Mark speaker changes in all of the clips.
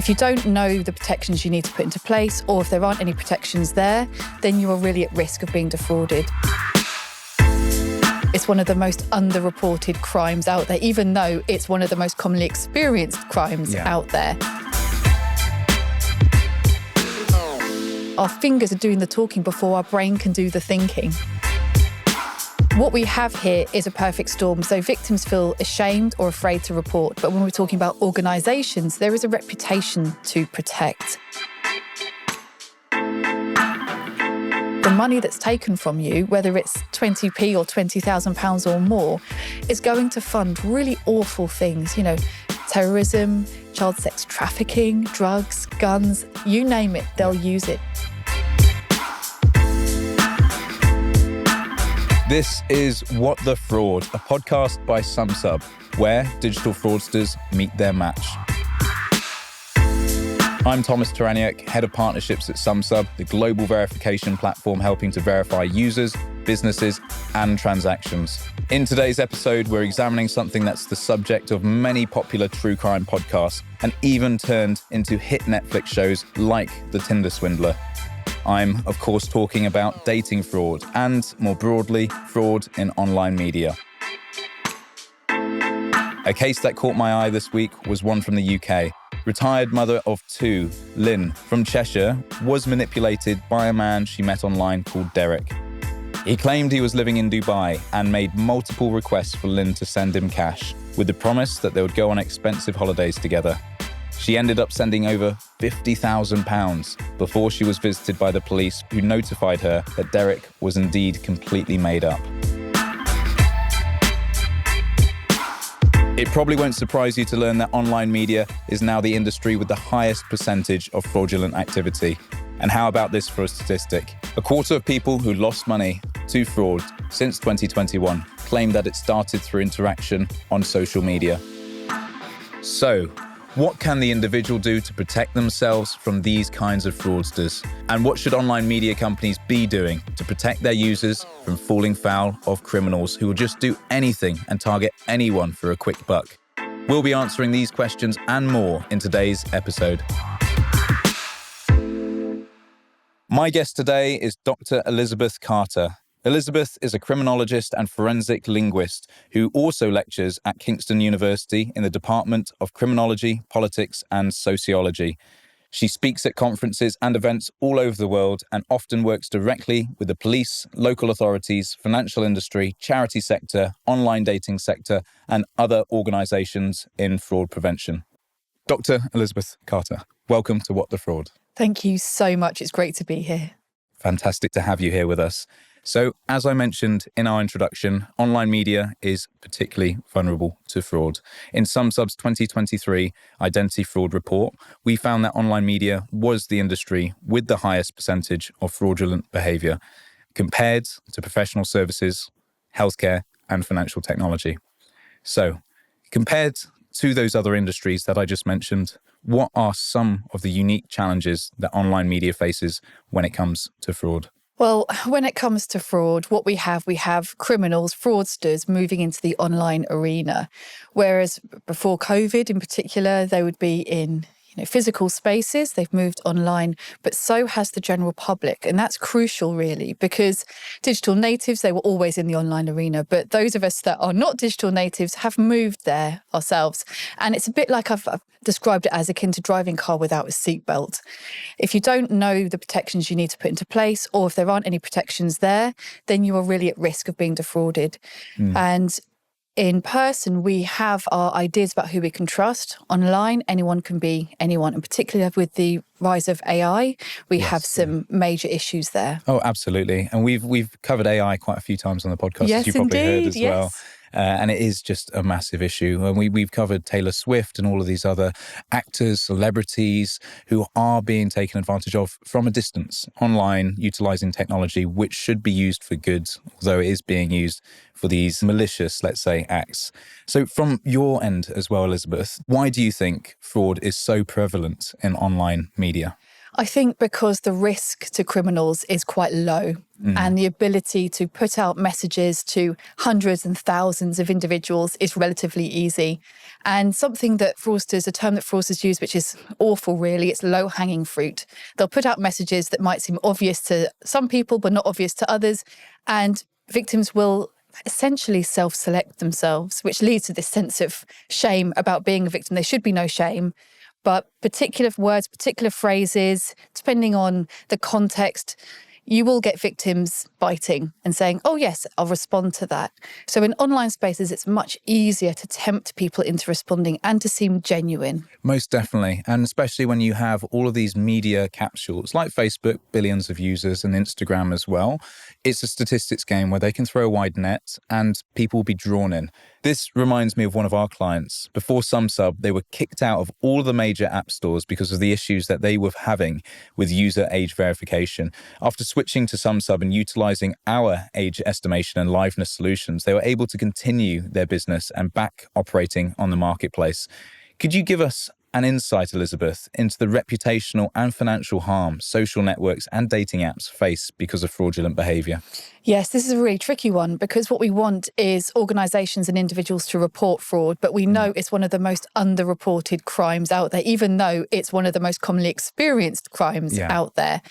Speaker 1: If you don't know the protections you need to put into place, or if there aren't any protections there, then you are really at risk of being defrauded. It's one of the most underreported crimes out there, even though it's one of the most commonly experienced crimes out there. Our fingers are doing the talking before our brain can do the thinking. What we have here is a perfect storm. So victims feel ashamed or afraid to report. But when we're talking about organisations, there is a reputation to protect. The money that's taken from you, whether it's 20p or £20,000 or more, is going to fund really awful things, terrorism, child sex trafficking, drugs, guns, you name it, they'll use it.
Speaker 2: This is What the Fraud, a podcast by Sumsub, where digital fraudsters meet their match. I'm Thomas Taraniuk, Head of Partnerships at Sumsub, the global verification platform helping to verify users, businesses, and transactions. In today's episode, we're examining something that's the subject of many popular true crime podcasts and even turned into hit Netflix shows like The Tinder Swindler. I'm, of course, talking about dating fraud and, more broadly, fraud in online media. A case that caught my eye this week was one from the UK. Retired mother of two, Lynn, from Cheshire, was manipulated by a man she met online called Derek. He claimed he was living in Dubai and made multiple requests for Lynn to send him cash, with the promise that they would go on expensive holidays together. She ended up sending over £50,000 before she was visited by the police, who notified her that Derek was indeed completely made up. It probably won't surprise you to learn that online media is now the industry with the highest percentage of fraudulent activity. And how about this for a statistic? A quarter of people who lost money to fraud since 2021 claim that it started through interaction on social media. So, what can the individual do to protect themselves from these kinds of fraudsters? And what should online media companies be doing to protect their users from falling foul of criminals who will just do anything and target anyone for a quick buck? We'll be answering these questions and more in today's episode. My guest today is Dr. Elisabeth Carter. Elisabeth is a criminologist and forensic linguist who also lectures at Kingston University in the Department of Criminology, Politics and Sociology. She speaks at conferences and events all over the world and often works directly with the police, local authorities, financial industry, charity sector, online dating sector, and other organisations in fraud prevention. Dr. Elisabeth Carter, welcome to What the Fraud.
Speaker 1: Thank you so much. It's great to be here.
Speaker 2: Fantastic to have you here with us. So, as I mentioned in our introduction, online media is particularly vulnerable to fraud. In Sumsub's 2023 Identity Fraud Report, we found that online media was the industry with the highest percentage of fraudulent behaviour compared to professional services, healthcare, and financial technology. So, compared to those other industries that I just mentioned, what are some of the unique challenges that online media faces when it comes to fraud?
Speaker 1: Well, when it comes to fraud, what we have criminals, fraudsters moving into the online arena. Whereas before COVID in particular, they would be in physical spaces, they've moved online, but so has the general public. And that's crucial, really, because digital natives, they were always in the online arena. But those of us that are not digital natives have moved there ourselves. And it's a bit like I've described it as akin to driving a car without a seatbelt. If you don't know the protections you need to put into place, or if there aren't any protections there, then you are really at risk of being defrauded. And in person, we have our ideas about who we can trust. Online, anyone can be anyone. And particularly with the rise of AI, we have some major issues there.
Speaker 2: Oh, absolutely. And we've covered AI quite a few times on the podcast,
Speaker 1: yes,
Speaker 2: as you probably
Speaker 1: indeed,
Speaker 2: heard as well. And it is just a massive issue. And we've covered Taylor Swift and all of these other actors, celebrities who are being taken advantage of from a distance online, utilising technology, which should be used for good, although it is being used for these malicious, let's say, acts. So from your end as well, Elisabeth, why do you think fraud is so prevalent in online media?
Speaker 1: I think because the risk to criminals is quite low and the ability to put out messages to hundreds and thousands of individuals is relatively easy. And something that a term that fraudsters use, which is awful really, it's low-hanging fruit. They'll put out messages that might seem obvious to some people but not obvious to others, and victims will essentially self-select themselves, which leads to this sense of shame about being a victim. There should be no shame. But particular words, particular phrases, depending on the context, you will get victims biting and saying, oh, yes, I'll respond to that. So in online spaces, it's much easier to tempt people into responding and to seem genuine.
Speaker 2: Most definitely. And especially when you have all of these media capsules like Facebook, billions of users, and Instagram as well. It's a statistics game where they can throw a wide net and people will be drawn in. This reminds me of one of our clients. Before Sumsub, they were kicked out of all of the major app stores because of the issues that they were having with user age verification. After switching to Sumsub and utilising our age estimation and liveness solutions, they were able to continue their business and back operating on the marketplace. Could you give us an insight, Elisabeth, into the reputational and financial harm social networks and dating apps face because of fraudulent behaviour?
Speaker 1: Yes, this is a really tricky one because what we want is organisations and individuals to report fraud, but we know it's one of the most underreported crimes out there, even though it's one of the most commonly experienced crimes out there.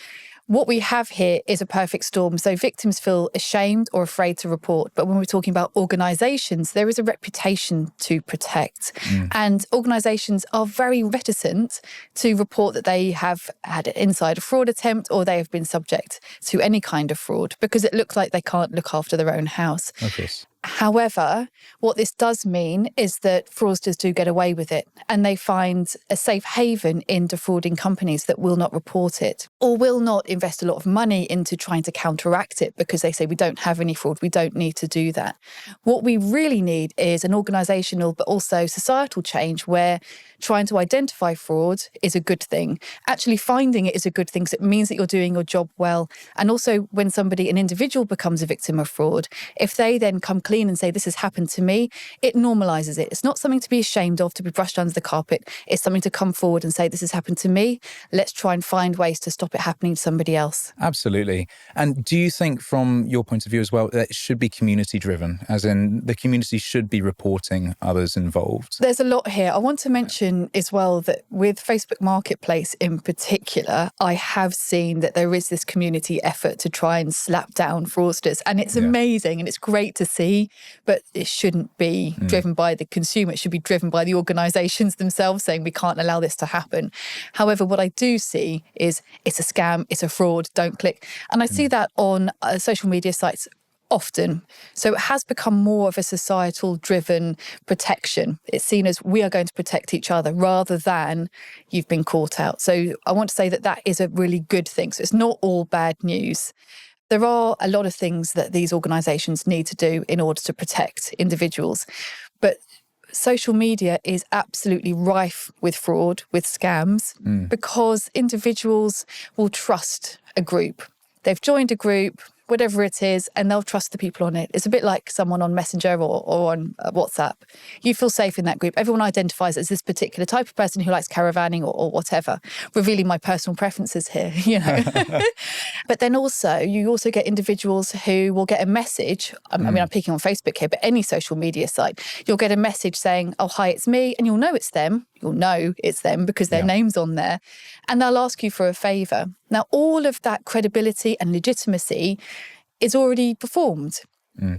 Speaker 1: What we have here is a perfect storm. So victims feel ashamed or afraid to report. But when we're talking about organisations, there is a reputation to protect. And organisations are very reticent to report that they have had an insider fraud attempt or they have been subject to any kind of fraud because it looks like they can't look after their own house.
Speaker 2: Of course.
Speaker 1: However, what this does mean is that fraudsters do get away with it and they find a safe haven in defrauding companies that will not report it or will not invest a lot of money into trying to counteract it because they say we don't have any fraud, we don't need to do that. What we really need is an organisational but also societal change where trying to identify fraud is a good thing. Actually finding it is a good thing because it means that you're doing your job well. And also when an individual becomes a victim of fraud, if they then come clean and say, this has happened to me, it normalises it. It's not something to be ashamed of, to be brushed under the carpet. It's something to come forward and say, this has happened to me. Let's try and find ways to stop it happening to somebody else.
Speaker 2: Absolutely. And do you think from your point of view as well, that it should be community driven, as in the community should be reporting others involved?
Speaker 1: There's a lot here. I want to mention as well that with Facebook Marketplace in particular, I have seen that there is this community effort to try and slap down fraudsters. And it's amazing and it's great to see. But it shouldn't be driven by the consumer. It should be driven by the organisations themselves saying we can't allow this to happen. However, what I do see is it's a scam, it's a fraud, don't click. And I see that on social media sites often. So it has become more of a societal driven protection. It's seen as we are going to protect each other rather than you've been caught out. So I want to say that is a really good thing. So it's not all bad news. There are a lot of things that these organisations need to do in order to protect individuals. But social media is absolutely rife with fraud, with scams, because individuals will trust a group. They've joined a group, whatever it is, and they'll trust the people on it. It's a bit like someone on Messenger or on WhatsApp. You feel safe in that group. Everyone identifies as this particular type of person who likes caravanning or whatever, revealing my personal preferences here, But then you also get individuals who will get a message. I mean, I'm picking on Facebook here, but any social media site, you'll get a message saying, oh, hi, it's me. And you'll know it's them. You'll know it's them because their name's on there. And they'll ask you for a favour. Now, all of that credibility and legitimacy is already performed.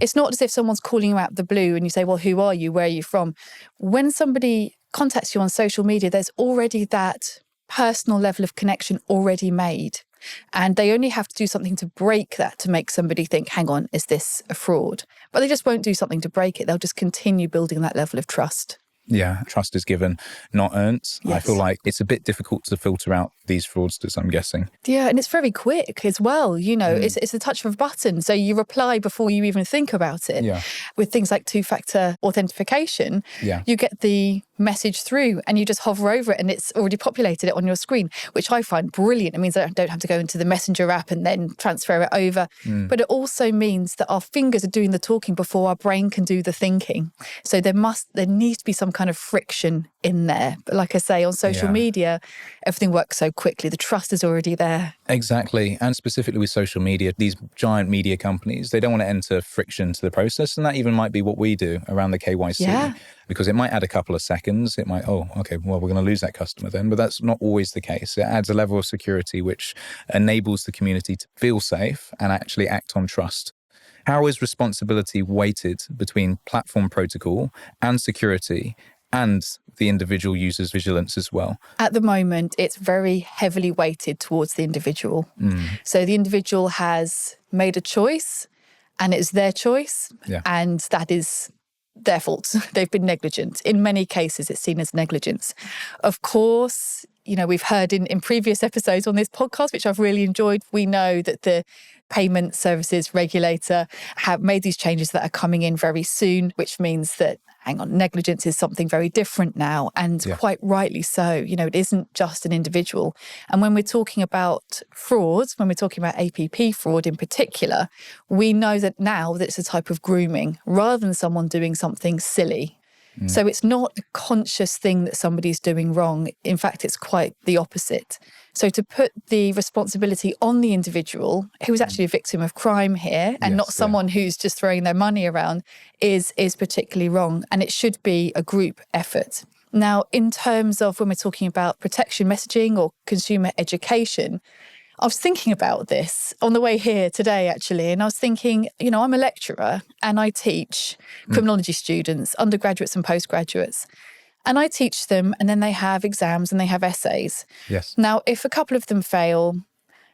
Speaker 1: It's not as if someone's calling you out the blue and you say, well, who are you? Where are you from? When somebody contacts you on social media, there's already that personal level of connection already made. And they only have to do something to break that to make somebody think, hang on, is this a fraud? But they just won't do something to break it. They'll just continue building that level of trust.
Speaker 2: Yeah, trust is given, not earned.
Speaker 1: Yes.
Speaker 2: I feel like it's a bit difficult to filter out these fraudsters, I'm guessing.
Speaker 1: Yeah, and it's very quick as well. It's the touch of a button. So you reply before you even think about it.
Speaker 2: Yeah.
Speaker 1: With things like two-factor authentication, you get the message through and you just hover over it and it's already populated it on your screen, which I find brilliant. It means I don't have to go into the Messenger app and then transfer it over. But it also means that our fingers are doing the talking before our brain can do the thinking. So there needs to be some kind of friction in there. But like I say, on social media, everything works so quickly. The trust is already there.
Speaker 2: Exactly. And specifically with social media, these giant media companies, they don't want to enter friction to the process. And that even might be what we do around the KYC, because it might add a couple of seconds. It might, okay, well, we're going to lose that customer then. But that's not always the case. It adds a level of security which enables the community to feel safe and actually act on trust. How is responsibility weighted between platform protocol and security and the individual user's vigilance as well?
Speaker 1: At the moment, it's very heavily weighted towards the individual. So the individual has made a choice and it's their choice, and that is their fault. They've been negligent. In many cases, it's seen as negligence. Of course, we've heard in previous episodes on this podcast, which I've really enjoyed, we know that the payment services regulator have made these changes that are coming in very soon, which means that, negligence is something very different now, and quite rightly so. It isn't just an individual. And when we're talking about frauds, when we're talking about APP fraud in particular, we know that now that it's a type of grooming rather than someone doing something silly. So it's not a conscious thing that somebody's doing wrong. In fact, it's quite the opposite. So to put the responsibility on the individual, who is actually a victim of crime here, and not someone who's just throwing their money around, is particularly wrong. And it should be a group effort. Now, in terms of when we're talking about protection messaging or consumer education, I was thinking about this on the way here today, actually, and I was thinking, I'm a lecturer and I teach criminology students, undergraduates and postgraduates, and I teach them, and then they have exams and they have essays.
Speaker 2: Yes.
Speaker 1: Now, if a couple of them fail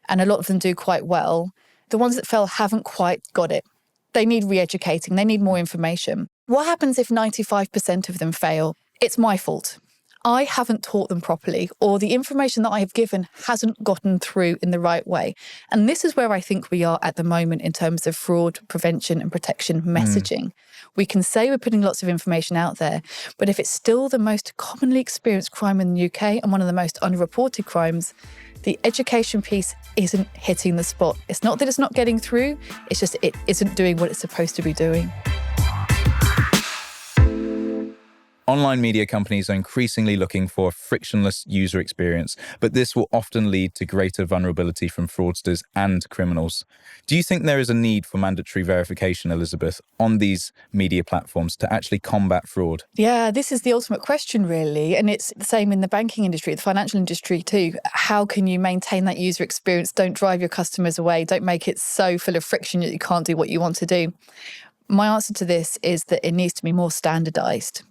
Speaker 1: and a lot of them do quite well, the ones that fail haven't quite got it. They need re-educating, they need more information. What happens if 95% of them fail? It's my fault. I haven't taught them properly, or the information that I have given hasn't gotten through in the right way. And this is where I think we are at the moment in terms of fraud prevention and protection messaging. We can say we're putting lots of information out there, but if it's still the most commonly experienced crime in the UK and one of the most underreported crimes, the education piece isn't hitting the spot. It's not that it's not getting through, it's just it isn't doing what it's supposed to be doing.
Speaker 2: Online media companies are increasingly looking for a frictionless user experience, but this will often lead to greater vulnerability from fraudsters and criminals. Do you think there is a need for mandatory verification, Elisabeth, on these media platforms to actually combat fraud?
Speaker 1: Yeah, this is the ultimate question, really. And it's the same in the banking industry, the financial industry too. How can you maintain that user experience? Don't drive your customers away. Don't make it so full of friction that you can't do what you want to do. My answer to this is that it needs to be more standardised.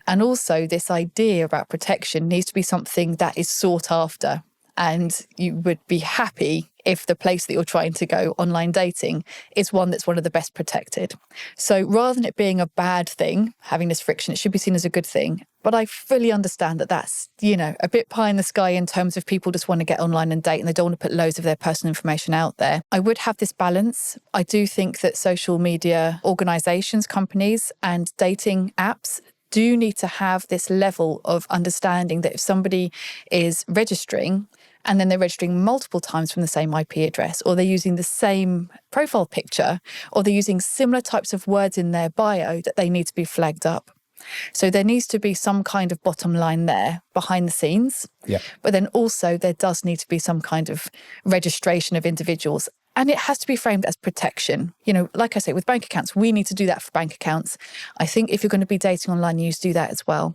Speaker 1: And also this idea about protection needs to be something that is sought after. And you would be happy if the place that you're trying to go online dating is one that's one of the best protected. So rather than it being a bad thing, having this friction, it should be seen as a good thing. But I fully understand that that's, a bit pie in the sky in terms of people just want to get online and date and they don't want to put loads of their personal information out there. I would have this balance. I do think that social media organisations, companies and dating apps do need to have this level of understanding that if somebody is registering and then they're registering multiple times from the same IP address, or they're using the same profile picture, or they're using similar types of words in their bio, that they need to be flagged up. So there needs to be some kind of bottom line there behind the scenes. But then also there does need to be some kind of registration of individuals. And it has to be framed as protection. Like I say, with bank accounts, we need to do that for bank accounts. I think if you're going to be dating online, you need to do that as well.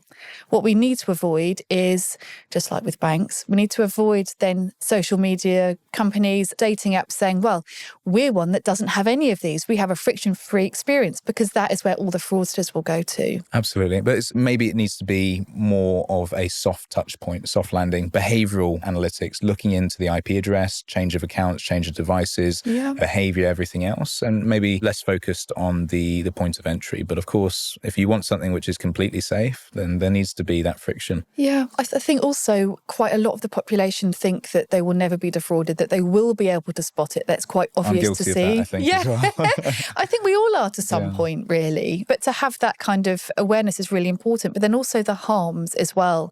Speaker 1: What we need to avoid is, just like with banks, we need to avoid then social media companies, dating apps saying, well, we're one that doesn't have any of these. We have a friction-free experience, because that is where all the fraudsters will go to.
Speaker 2: Absolutely. But maybe it needs to be more of a soft touch point, soft landing, behavioural analytics, looking into the IP address, change of accounts, change of devices, behavior, everything else, and maybe less focused on the point of entry. But of course, if you want something which is completely safe, then there needs to be that friction.
Speaker 1: Yeah, I think also quite a lot of the population think that they will never be defrauded, that they will be able to spot it. That's quite obvious to see.
Speaker 2: I'm guilty of that, I think, as well.
Speaker 1: I think we all are to some point, really. But to have that kind of awareness is really important. But then also the harms as well.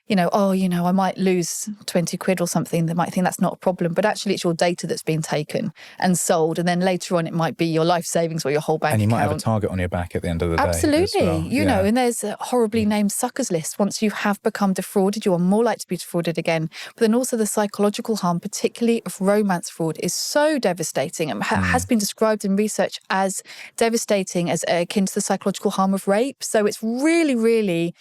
Speaker 1: I might lose 20 quid or something. They might think that's not a problem, but actually it's your data that's been taken and sold. And then later on, it might be your life savings or your whole bank account.
Speaker 2: And you might have a target on your back at the end of the day.
Speaker 1: Absolutely. And there's a horribly named suckers list. Once you have become defrauded, you are more likely to be defrauded again. But then also the psychological harm, particularly of romance fraud, is so devastating and has been described in research as devastating, as akin to the psychological harm of rape. So it's really, really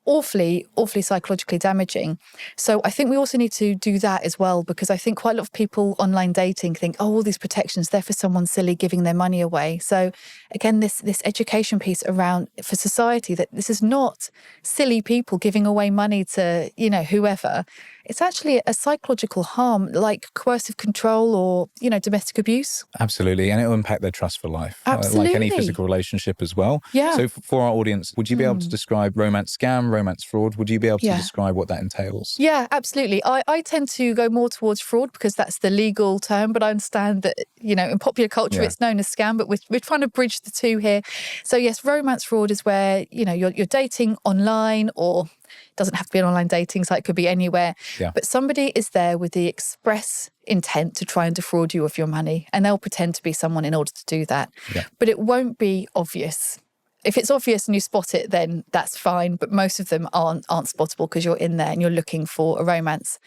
Speaker 1: awfully psychologically damaging. So I think we also need to do that as well, because I think quite a lot of people online dating think, all these protections, they're for someone silly giving their money away. So again, this education piece around for society, that this is not silly people giving away money to, whoever. It's actually a psychological harm like coercive control or, domestic abuse.
Speaker 2: Absolutely. And it will impact their trust for life.
Speaker 1: Absolutely.
Speaker 2: Like any physical relationship as well.
Speaker 1: Yeah.
Speaker 2: So for our audience, would you be able to describe romance scam, romance fraud? Would you be able to describe what that entails?
Speaker 1: Yeah, absolutely. I tend to go more towards fraud because that's the legal term, but I understand that, in popular culture, it's known as scam, but we're trying to bridge the two here. So yes, romance fraud is where, you're dating online, or it doesn't have to be an online dating site, it could be anywhere. Yeah. But somebody is there with the express intent to try and defraud you of your money, and they'll pretend to be someone in order to do that. Yeah. But it won't be obvious. If it's obvious and you spot it, then that's fine. But most of them aren't spottable because you're in there and you're looking for a romance.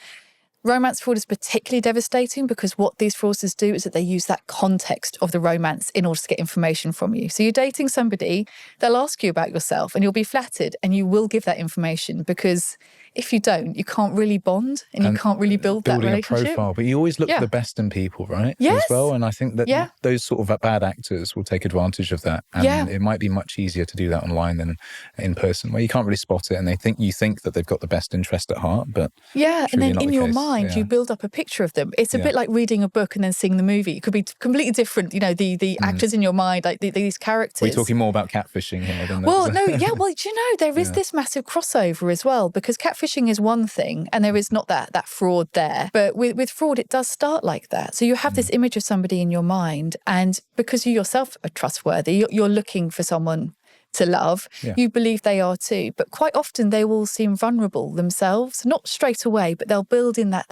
Speaker 1: Romance fraud is particularly devastating because what these fraudsters do is that they use that context of the romance in order to get information from you. So you're dating somebody, they'll ask you about yourself and you'll be flattered and you will give that information, because if you don't, you can't really bond and you can't really build that relationship.
Speaker 2: Building a profile, but you always look for the best in people, right?
Speaker 1: Yes.
Speaker 2: As well, and I think that those sort of bad actors will take advantage of that. And it might be much easier to do that online than in person, where you can't really spot it and you think that they've got the best interest at heart, but
Speaker 1: and then in your mind, you build up a picture of them. It's a bit like reading a book and then seeing the movie. It could be completely different, the actors in your mind, like these characters.
Speaker 2: We're talking more about catfishing here than
Speaker 1: there is this massive crossover as well, because catfishing is one thing and there is not that fraud there. But with fraud, it does start like that. So you have this image of somebody in your mind, and because you yourself are trustworthy, you're looking for someone to love, you believe they are too. But quite often they will seem vulnerable themselves, not straight away, but they'll build in that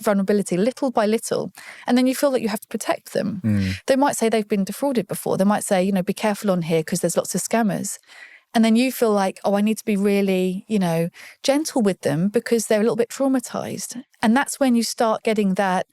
Speaker 1: vulnerability little by little. And then you feel that you have to protect them. They might say they've been defrauded before. They might say, be careful on here because there's lots of scammers. And then you feel like, I need to be really, gentle with them because they're a little bit traumatized. And that's when you start getting that,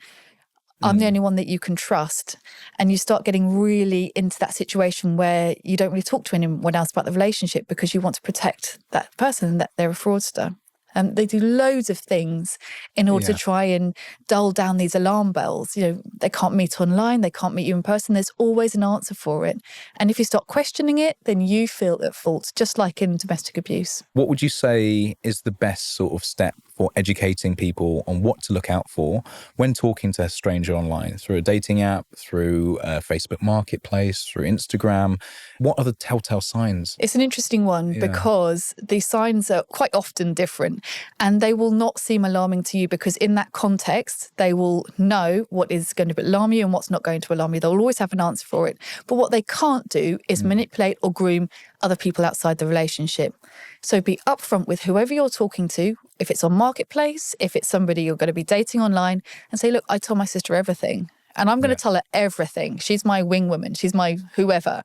Speaker 1: I'm the only one that you can trust. And you start getting really into that situation where you don't really talk to anyone else about the relationship because you want to protect that person, that they're a fraudster. They do loads of things in order to try and dull down these alarm bells. They can't meet online, they can't meet you in person. There's always an answer for it. And if you start questioning it, then you feel at fault, just like in domestic abuse.
Speaker 2: What would you say is the best sort of step for educating people on what to look out for when talking to a stranger online, through a dating app, through a Facebook Marketplace, through Instagram? What are the telltale signs?
Speaker 1: It's an interesting one because the signs are quite often different, and they will not seem alarming to you because in that context, they will know what is going to alarm you and what's not going to alarm you. They'll always have an answer for it. But what they can't do is manipulate or groom other people outside the relationship. So be upfront with whoever you're talking to, if it's on Marketplace, if it's somebody you're going to be dating online, and say, look, I told my sister everything and I'm going to tell her everything. She's my wing woman. She's my whoever.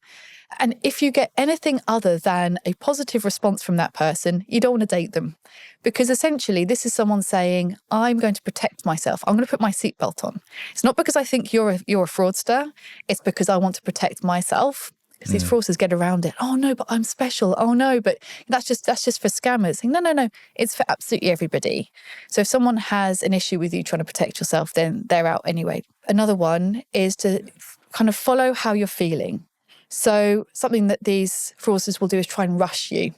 Speaker 1: And if you get anything other than a positive response from that person, you don't want to date them. Because essentially, this is someone saying, I'm going to protect myself. I'm going to put my seatbelt on. It's not because I think you're a fraudster. It's because I want to protect myself. Because these fraudsters get around it. Oh no, but I'm special. Oh no, but that's just for scammers. No. It's for absolutely everybody. So if someone has an issue with you trying to protect yourself, then they're out anyway. Another one is to kind of follow how you're feeling. So something that these fraudsters will do is try and rush you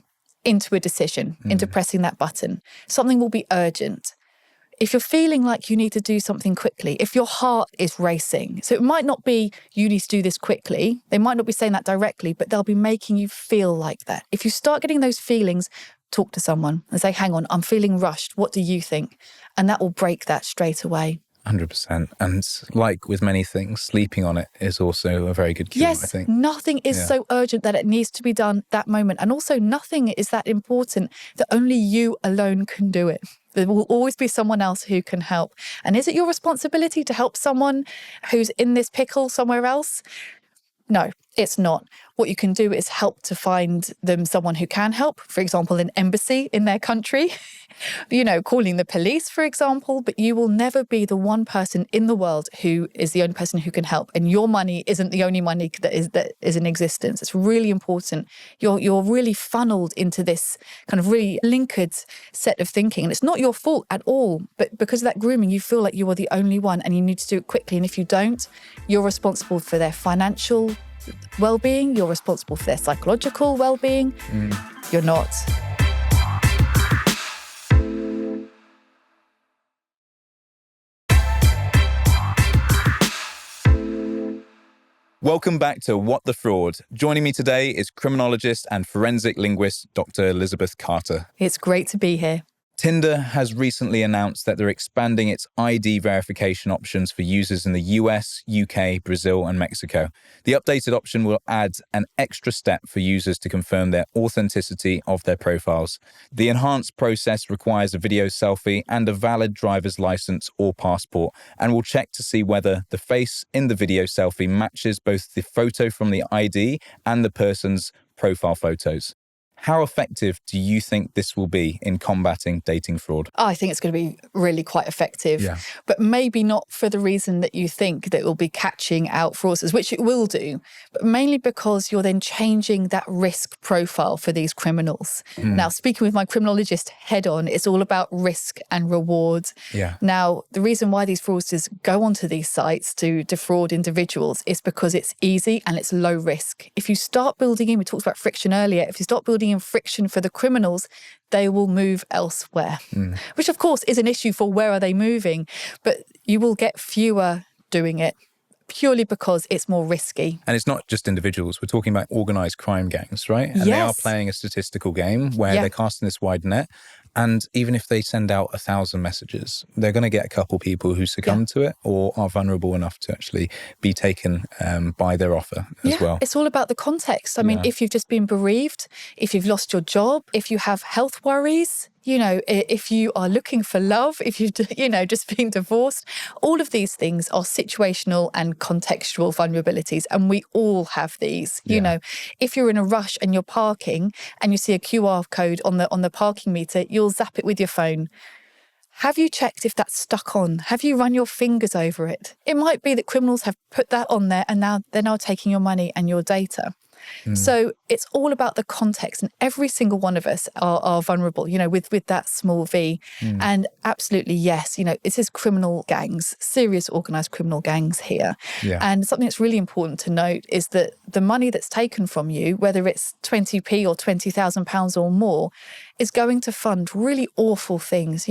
Speaker 1: into a decision, into pressing that button. Something will be urgent. If you're feeling like you need to do something quickly, if your heart is racing, so it might not be you need to do this quickly, they might not be saying that directly, but they'll be making you feel like that. If you start getting those feelings, talk to someone and say, hang on, I'm feeling rushed. What do you think? And that will break that straight away.
Speaker 2: 100%. And like with many things, sleeping on it is also a very good cue, I think.
Speaker 1: Nothing is so urgent that it needs to be done that moment. And also nothing is that important that only you alone can do it. There will always be someone else who can help. And is it your responsibility to help someone who's in this pickle somewhere else? No, it's not. What you can do is help to find them someone who can help, for example, an embassy in their country, calling the police, for example, but you will never be the one person in the world who is the only person who can help. And your money isn't the only money that is in existence. It's really important. You're really funneled into this kind of really linkered set of thinking. And it's not your fault at all, but because of that grooming, you feel like you are the only one and you need to do it quickly. And if you don't, you're responsible for their financial well-being, you're responsible for their psychological well-being. You're not.
Speaker 2: Welcome back to What the Fraud. Joining me today is criminologist and forensic linguist Dr. Elisabeth Carter.
Speaker 1: It's great to be here.
Speaker 2: Tinder has recently announced that they're expanding its ID verification options for users in the US, UK, Brazil, and Mexico. The updated option will add an extra step for users to confirm their authenticity of their profiles. The enhanced process requires a video selfie and a valid driver's license or passport, and will check to see whether the face in the video selfie matches both the photo from the ID and the person's profile photos. How effective do you think this will be in combating dating fraud?
Speaker 1: I think it's going to be really quite effective, but maybe not for the reason that you think that it will be catching out fraudsters, which it will do, but mainly because you're then changing that risk profile for these criminals. Now, speaking with my criminologist head on, it's all about risk and reward. Now, the reason why these fraudsters go onto these sites to defraud individuals is because it's easy and it's low risk. If you start building in, we talked about friction earlier, if you start building in friction for the criminals, they will move elsewhere, which of course is an issue for where are they moving, but you will get fewer doing it purely because it's more risky.
Speaker 2: And it's not just individuals. We're talking about organised crime gangs, right? And they are playing a statistical game where they're casting this wide net. And even if they send out 1,000 messages, they're going to get a couple people who succumb to it or are vulnerable enough to actually be taken by their offer as well.
Speaker 1: It's all about the context. I mean, if you've just been bereaved, if you've lost your job, if you have health worries, if you are looking for love, if you've, just been divorced, all of these things are situational and contextual vulnerabilities. And we all have these, if you're in a rush and you're parking and you see a QR code on the parking meter, you'll zap it with your phone. Have you checked if that's stuck on? Have you run your fingers over it? It might be that criminals have put that on there and now they're taking your money and your data. So it's all about the context, and every single one of us are vulnerable, with that small v. And absolutely, yes, this is criminal gangs, serious organised criminal gangs here. And something that's really important to note is that the money that's taken from you, whether it's 20p or £20,000 or more, is going to fund really awful things,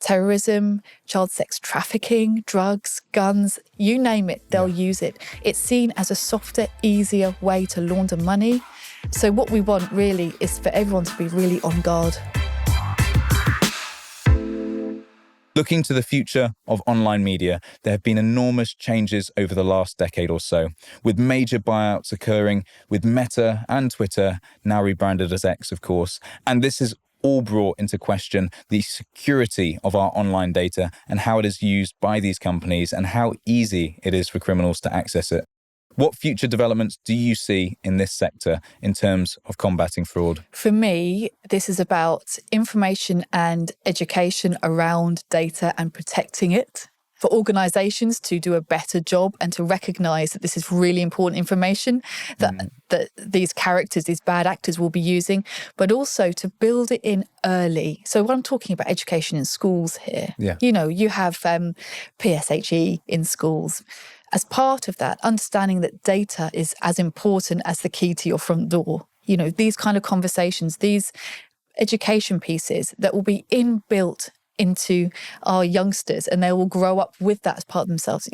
Speaker 1: terrorism, child sex trafficking, drugs, guns, you name it, they'll use it. It's seen as a softer, easier way to launder money. So what we want really is for everyone to be really on guard.
Speaker 2: Looking to the future of online media, there have been enormous changes over the last decade or so, with major buyouts occurring, with Meta and Twitter, now rebranded as X, of course. And this is all brought into question the security of our online data and how it is used by these companies and how easy it is for criminals to access it. What future developments do you see in this sector in terms of combating fraud?
Speaker 1: For me, this is about information and education around data and protecting it. For organisations to do a better job and to recognise that this is really important information that these characters, these bad actors will be using, but also to build it in early. So when I'm talking about education in schools here, you have PSHE in schools. As part of that, understanding that data is as important as the key to your front door. These kind of conversations, these education pieces that will be inbuilt into our youngsters and they will grow up with that as part of themselves.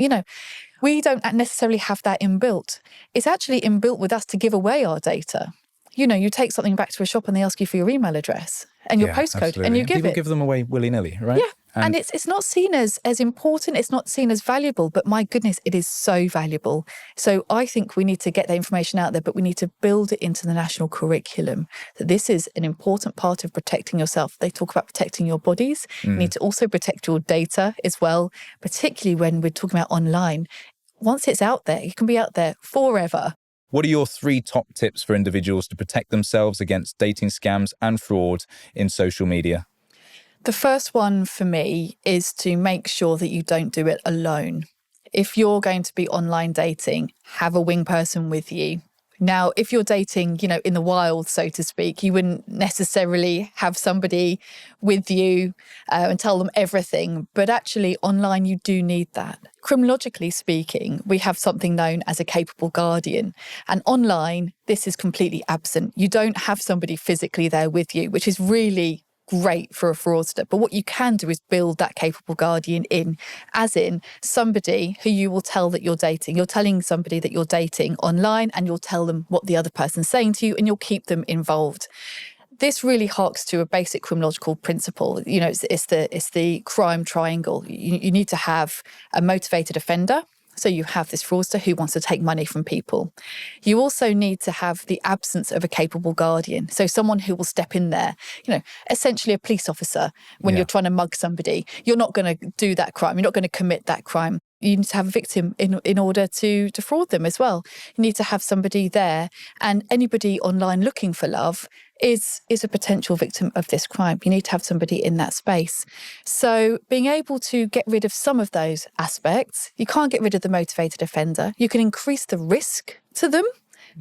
Speaker 1: We don't necessarily have that inbuilt. It's actually inbuilt with us to give away our data. You take something back to a shop and they ask you for your email address. and your postcode,
Speaker 2: absolutely.
Speaker 1: and you give
Speaker 2: People
Speaker 1: it.
Speaker 2: give them away willy-nilly, right?
Speaker 1: Yeah. And it's not seen as important, it's not seen as valuable, but my goodness, it is so valuable. So I think we need to get that information out there, but we need to build it into the national curriculum, that this is an important part of protecting yourself. They talk about protecting your bodies. You need to also protect your data as well, particularly when we're talking about online. Once it's out there, it can be out there forever.
Speaker 2: What are your 3 top tips for individuals to protect themselves against dating scams and fraud in social media?
Speaker 1: The first one for me is to make sure that you don't do it alone. If you're going to be online dating, have a wing person with you. Now, if you're dating, in the wild, so to speak, you wouldn't necessarily have somebody with you and tell them everything. But actually, online, you do need that. Criminologically speaking, we have something known as a capable guardian. And online, this is completely absent. You don't have somebody physically there with you, which is really great for a fraudster. But what you can do is build that capable guardian in, as in somebody who you will tell that you're dating. You're telling somebody that you're dating online, and you'll tell them what the other person's saying to you, and you'll keep them involved. This really harks to a basic criminological principle. It's the crime triangle. You need to have a motivated offender. So you have this fraudster who wants to take money from people. You also need to have the absence of a capable guardian. So someone who will step in there, essentially a police officer when you're trying to mug somebody. You're not going to do that crime. You're not going to commit that crime. You need to have a victim in order to defraud them as well. You need to have somebody there, and anybody online looking for love is a potential victim of this crime. You need to have somebody in that space. So being able to get rid of some of those aspects, you can't get rid of the motivated offender. You can increase the risk to them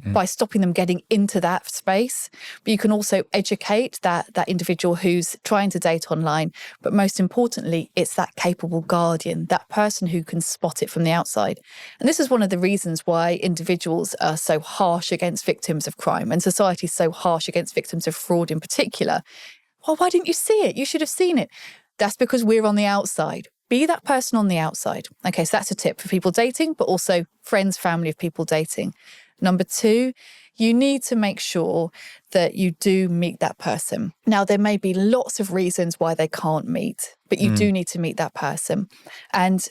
Speaker 1: by stopping them getting into that space. But you can also educate that individual who's trying to date online. But most importantly, it's that capable guardian, that person who can spot it from the outside. And this is one of the reasons why individuals are so harsh against victims of crime, and society is so harsh against victims of fraud in particular. Well, why didn't you see it? You should have seen it. That's because we're on the outside. Be that person on the outside. Okay, so that's a tip for people dating, but also friends, family of people dating. Number 2, you need to make sure that you do meet that person. Now, there may be lots of reasons why they can't meet, but you do need to meet that person. And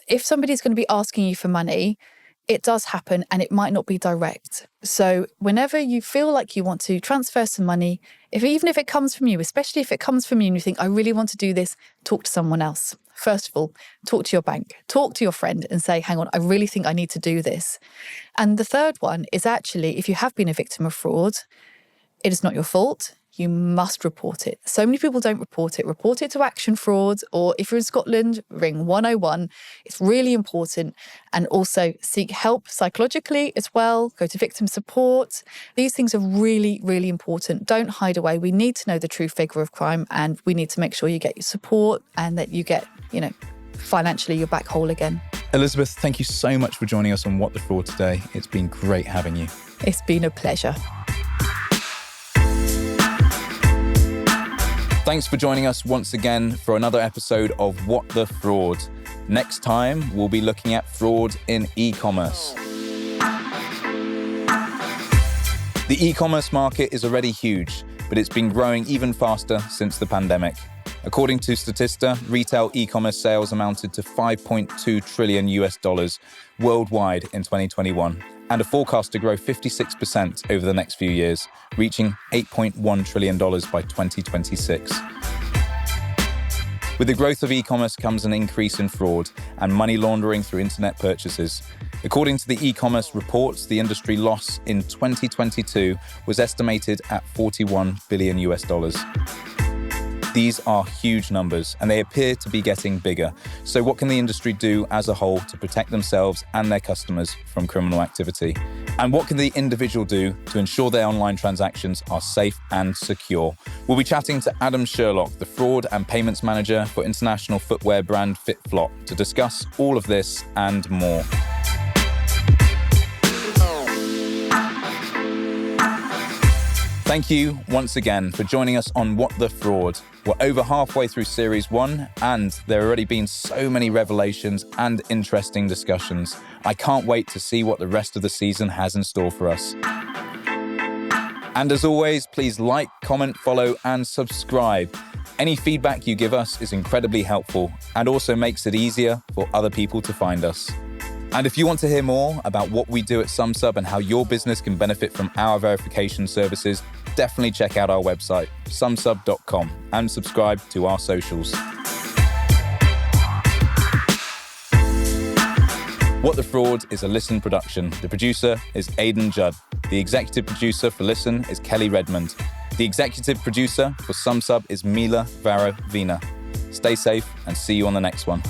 Speaker 1: if somebody's going to be asking you for money, it does happen, and it might not be direct. So whenever you feel like you want to transfer some money, even if it comes from you, especially if it comes from you and you think, I really want to do this, talk to someone else. First of all, talk to your bank, talk to your friend and say, hang on, I really think I need to do this. And the third one is actually, if you have been a victim of fraud, it is not your fault. You must report it. So many people don't report it. Report it to Action Fraud, or if you're in Scotland, ring 101. It's really important. And also seek help psychologically as well. Go to victim support. These things are really, really important. Don't hide away. We need to know the true figure of crime, and we need to make sure you get your support and that you get, financially you're back whole again.
Speaker 2: Elisabeth, thank you so much for joining us on What the Fraud today. It's been great having you.
Speaker 1: It's been a pleasure.
Speaker 2: Thanks for joining us once again for another episode of What the Fraud. Next time, we'll be looking at fraud in e-commerce. The e-commerce market is already huge, but it's been growing even faster since the pandemic. According to Statista, retail e-commerce sales amounted to $5.2 trillion worldwide in 2021, and are forecast to grow 56% over the next few years, reaching $8.1 trillion by 2026. With the growth of e-commerce comes an increase in fraud and money laundering through internet purchases. According to the e-commerce reports, the industry loss in 2022 was estimated at $41 billion. These are huge numbers, and they appear to be getting bigger. So what can the industry do as a whole to protect themselves and their customers from criminal activity? And what can the individual do to ensure their online transactions are safe and secure? We'll be chatting to Adam Sherlock, the fraud and payments manager for international footwear brand FitFlop, to discuss all of this and more. Thank you once again for joining us on What the Fraud. We're over halfway through Series 1, and there have already been so many revelations and interesting discussions. I can't wait to see what the rest of the season has in store for us. And as always, please like, comment, follow, and subscribe. Any feedback you give us is incredibly helpful and also makes it easier for other people to find us. And if you want to hear more about what we do at Sumsub and how your business can benefit from our verification services, definitely check out our website, sumsub.com, and subscribe to our socials. What the Fraud is a Listen production. The producer is Aidan Judd. The executive producer for Listen is Kellie Redmond. The executive producer for Sumsub is Mila Varavina. Stay safe and see you on the next one.